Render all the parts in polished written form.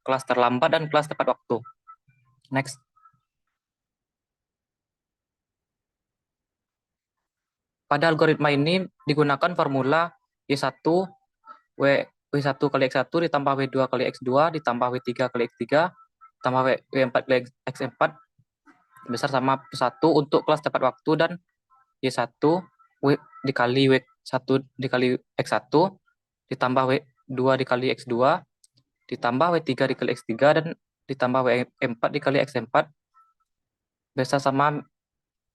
kelas terlambat dan kelas tepat waktu. Next. Pada algoritma ini digunakan formula Y1 W1 kali X1 ditambah W2 kali X2 ditambah W3 kali X3 ditambah W4 kali X4 besar sama 1 untuk kelas tepat waktu, dan Y1 W dikali W1 dikali X1 ditambah W2 dikali X2 ditambah W3 dikali X3 dan ditambah W4 dikali X4 besar sama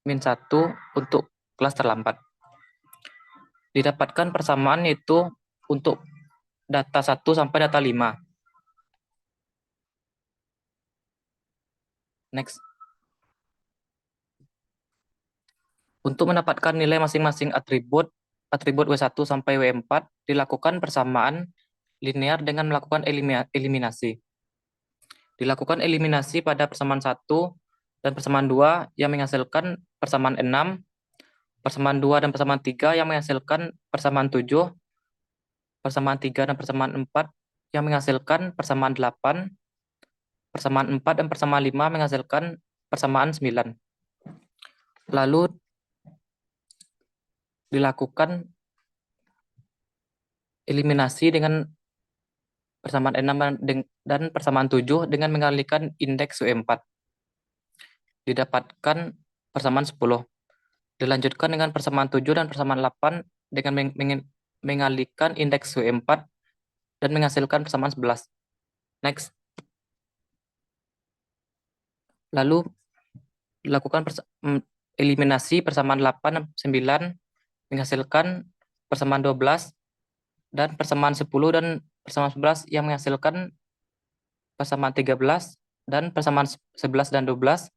-1 untuk kelas terlambat. Didapatkan persamaan yaitu untuk data 1 sampai data 5. Next. Untuk mendapatkan nilai masing-masing atribut W1 sampai W4 dilakukan persamaan linear dengan melakukan eliminasi. Dilakukan eliminasi pada persamaan 1 dan persamaan 2 yang menghasilkan persamaan 6, persamaan 2 dan persamaan 3 yang menghasilkan persamaan 7, persamaan 3 dan persamaan 4 yang menghasilkan persamaan 8, persamaan 4 dan persamaan 5 menghasilkan persamaan 9. Lalu dilakukan eliminasi dengan persamaan 6 dan persamaan 7 dengan mengalihkan indeks W4. Didapatkan persamaan 10. Dilanjutkan dengan persamaan 7 dan persamaan 8 dengan mengalihkan indeks W4 dan menghasilkan persamaan 11. Next. Lalu dilakukan eliminasi persamaan 8 dan 9 menghasilkan persamaan 12 dan persamaan 10 dan persamaan 11 yang menghasilkan persamaan 13 dan persamaan 11 dan 12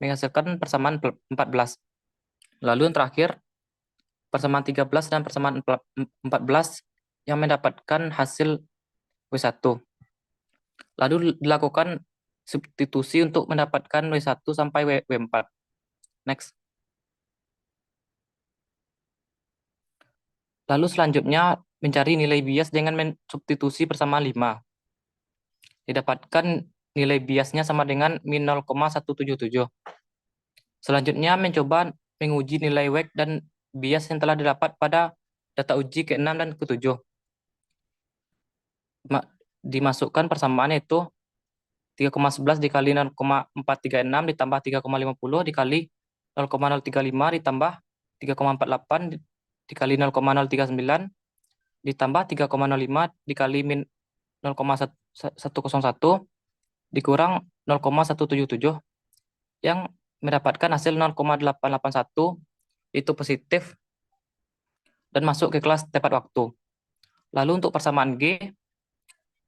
menghasilkan persamaan 14. Lalu yang terakhir persamaan 13 dan persamaan 14 yang mendapatkan hasil W1. Lalu dilakukan substitusi untuk mendapatkan W1 sampai W4. Next. Lalu selanjutnya mencari nilai bias dengan substitusi persamaan 5. Didapatkan nilai biasnya sama dengan -0,177. Selanjutnya mencoba menguji nilai WEG dan bias yang telah didapat pada data uji ke-6 dan ke-7. Dimasukkan persamaan yaitu 3,11 dikali 0,436 ditambah 3,50 dikali 0,035 ditambah 3,48 dikali 0,039 ditambah 3,05 dikali -0,101 dikurang 0,177 yang mendapatkan hasil 0,881 itu positif dan masuk ke kelas tepat waktu. Lalu untuk persamaan G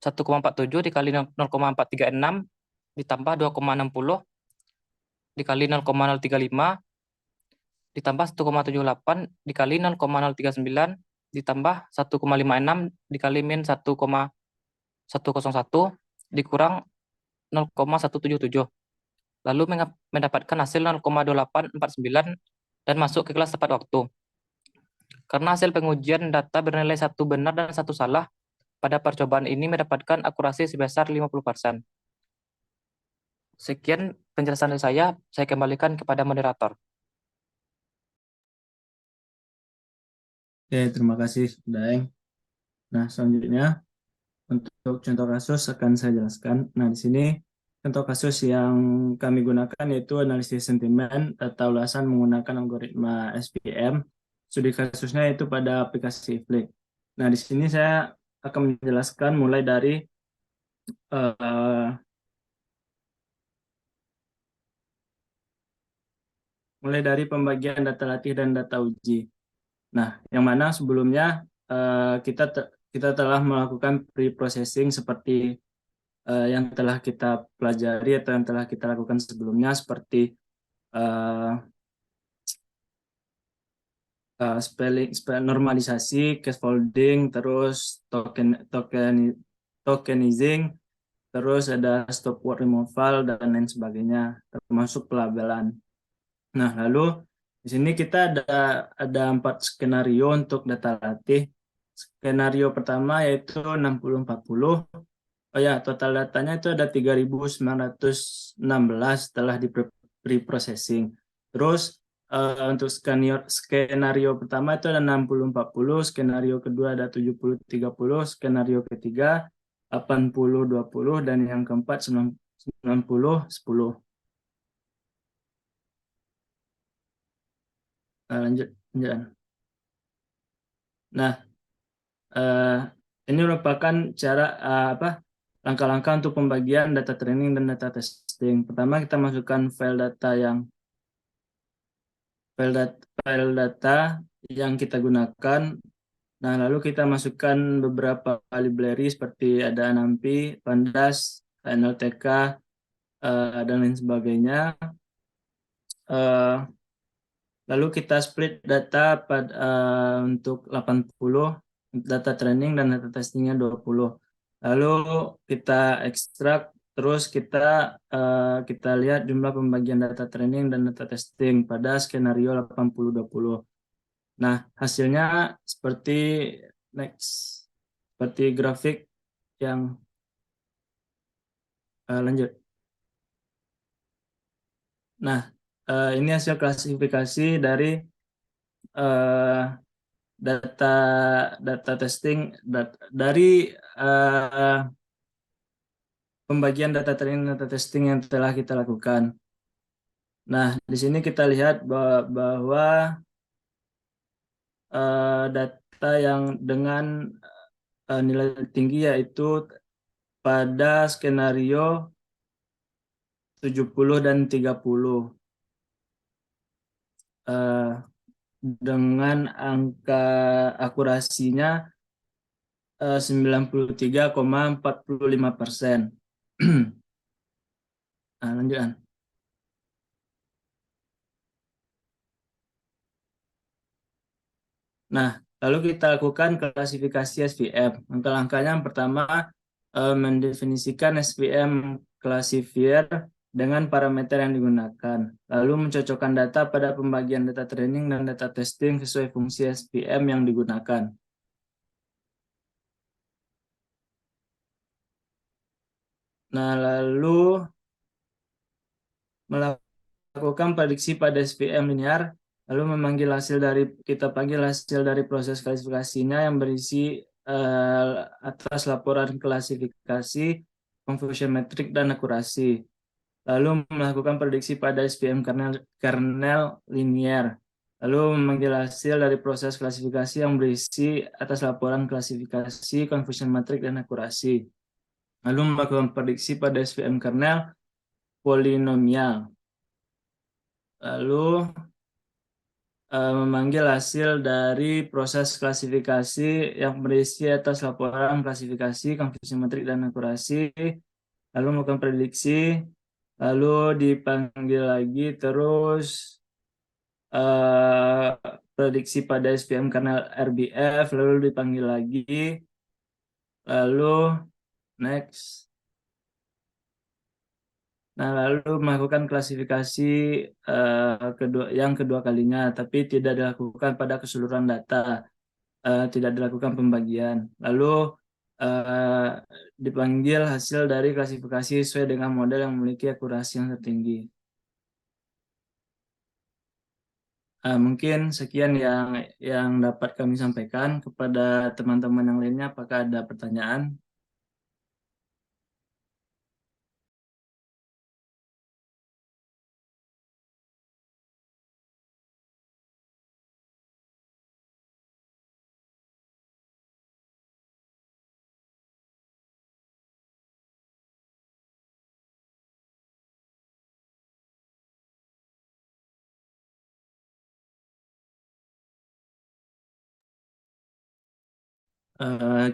1,47 dikali 0,436 ditambah 2,60 dikali 0,035 ditambah 1,78 dikali 0,039 ditambah 1,56 dikali -1,101 dikurang 0,177. Lalu mendapatkan hasil 0,2849 dan masuk ke kelas tepat waktu. Karena hasil pengujian data bernilai 1 benar dan 1 salah, pada percobaan ini mendapatkan akurasi sebesar 50%. Sekian penjelasan dari saya kembalikan kepada moderator. Oke, terima kasih, Daeng. Nah, selanjutnya untuk contoh kasus akan saya jelaskan. Nah, di sini contoh kasus yang kami gunakan yaitu analisis sentimen data ulasan menggunakan algoritma SVM. Studi kasusnya itu pada aplikasi Flick. Nah, di sini saya akan menjelaskan mulai dari pembagian data latih dan data uji. Nah, yang mana sebelumnya kita telah melakukan pre-processing seperti yang telah kita pelajari atau yang telah kita lakukan sebelumnya seperti normalisasi, scaffolding, terus tokenizing, terus ada stop word removal dan lain sebagainya, termasuk pelabelan. Nah, lalu di sini kita ada 4 skenario untuk data latih. Skenario pertama yaitu 60-40, Oh ya, total datanya itu ada 3.916 setelah di pre-processing. Terus untuk skenario pertama itu ada 60-40, skenario kedua ada 70-30, skenario ketiga 80-20, dan yang keempat 90-10. Nah, lanjut. Nah, eh, ini merupakan cara apa langkah-langkah untuk pembagian data training dan data testing. Pertama, kita masukkan file data yang kita gunakan. Nah, lalu kita masukkan beberapa library seperti ada NumPy, Pandas, NLTK, dan lain sebagainya. Eh, Lalu kita split data untuk 80, data training dan data testingnya 20. Lalu kita ekstrak, terus kita lihat jumlah pembagian data training dan data testing pada skenario 80-20. Nah, hasilnya seperti grafik yang lanjut. Nah, ini hasil klasifikasi dari eh, data data testing dari eh, pembagian data training dan data testing yang telah kita lakukan. Nah, di sini kita lihat bahwa data yang dengan nilai tinggi yaitu pada skenario 70 dan 30 eh, dengan angka akurasinya 93,45%. Nah, lanjut. Nah, lalu kita lakukan klasifikasi SVM. Langkah-langkahnya yang pertama, mendefinisikan SVM classifier dengan parameter yang digunakan. Lalu mencocokkan data pada pembagian data training dan data testing sesuai fungsi SVM yang digunakan. Nah, lalu melakukan prediksi pada SVM linear, lalu kita panggil hasil dari proses klasifikasinya yang berisi atas laporan klasifikasi, confusion metric, dan akurasi. Lalu melakukan prediksi pada SVM kernel linear. Lalu memanggil hasil dari proses klasifikasi yang berisi atas laporan klasifikasi, confusion metric, dan akurasi. Lalu melakukan prediksi pada SVM kernel polinomial. Lalu memanggil hasil dari proses klasifikasi yang berisi atas laporan klasifikasi, confusion metric, dan akurasi, lalu melakukan prediksi, lalu dipanggil lagi, terus eh, prediksi pada SVM kernel RBF, lalu dipanggil lagi, lalu next. Nah, lalu melakukan klasifikasi yang kedua kalinya, tapi tidak dilakukan pada keseluruhan data, tidak dilakukan pembagian. Lalu eh, dipanggil hasil dari klasifikasi sesuai dengan model yang memiliki akurasi yang tertinggi. Mungkin sekian yang dapat kami sampaikan kepada teman-teman yang lainnya. Apakah ada pertanyaan?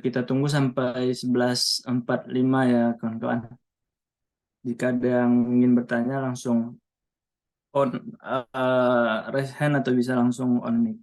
Kita tunggu sampai 11.45 ya, kawan-kawan. Jika ada yang ingin bertanya langsung on raise hand atau bisa langsung on mic.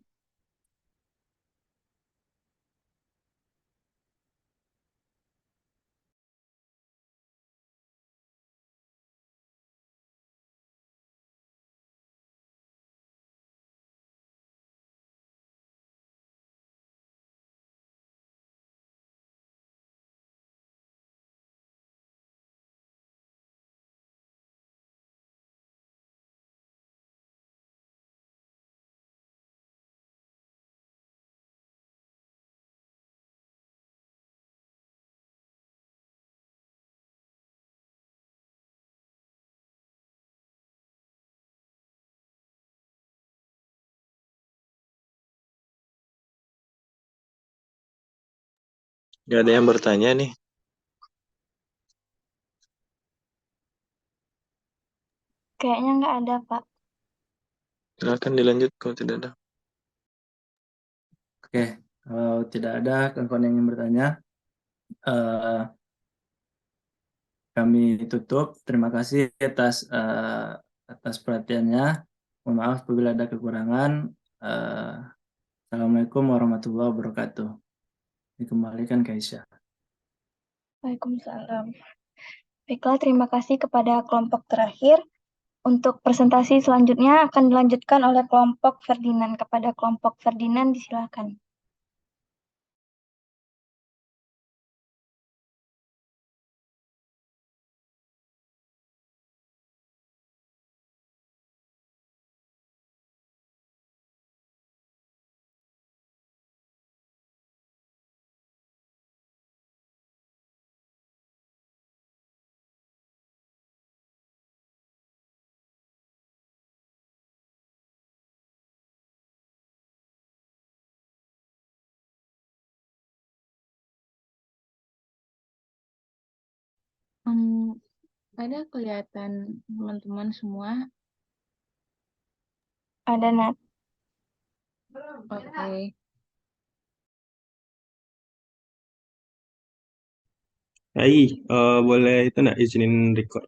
Nggak ada yang bertanya nih. Kayaknya nggak ada, Pak. Silakan dilanjut kalau tidak ada. Oke, kalau tidak ada kawan-kawan yang ingin bertanya, eh, kami tutup. Terima kasih atas perhatiannya. Mohon maaf apabila ada kekurangan. Eh, Assalamualaikum warahmatullahi wabarakatuh. Dikembalikan ke Aisyah. Waalaikumsalam. Baiklah, terima kasih kepada kelompok terakhir. Untuk presentasi selanjutnya akan dilanjutkan oleh kelompok Ferdinand. Kepada kelompok Ferdinand, disilakan. Ada kelihatan teman-teman semua. Ada, Nat. Oke. Hai, boleh itu nggak izinin record?